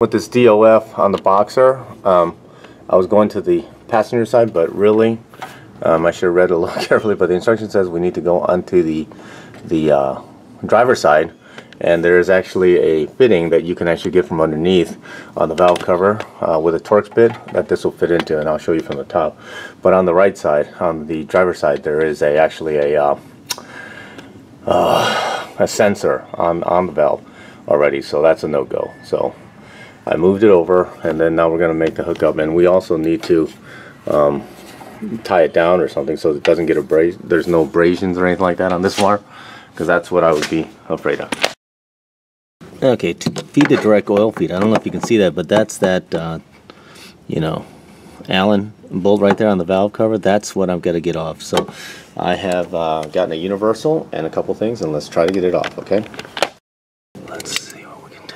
With this DOF on the Boxster, I was going to the passenger side, but really, I should have read it a little carefully, but the instruction says we need to go onto the driver's side, and there is actually a fitting that you can actually get from underneath on the valve cover with a Torx bit that this will fit into, and I'll show you from the top. But on the right side, on the driver's side, there is actually a sensor on the valve already, so that's a no-go. So I moved it over, and then now we're going to make the hookup, and we also need to tie it down or something so it doesn't get abrasion. There's no abrasions or anything like that on this wire, because that's what I would be afraid of. Okay, to feed the direct oil feed, I don't know if you can see that, but that's that you know, Allen bolt right there on the valve cover. That's what I've got to get off. So I have gotten a universal and a couple things, and let's try to get it off. Okay, let's see what we can do.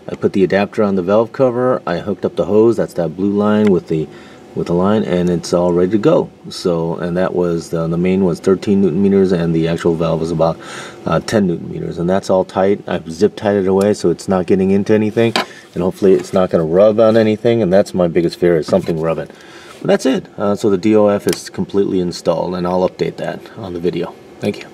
I put the adapter on the valve cover. I hooked up the hose. That's that blue line with the line, and it's all ready to go. So, and that was the main was 13 Newton meters, and the actual valve was about 10 Newton meters, and that's all tight. I've zip tied it away so it's not getting into anything, and hopefully it's not going to rub on anything. And that's my biggest fear, is something rubbing. But that's it. So the DOF is completely installed, and I'll update that on the video. Thank you.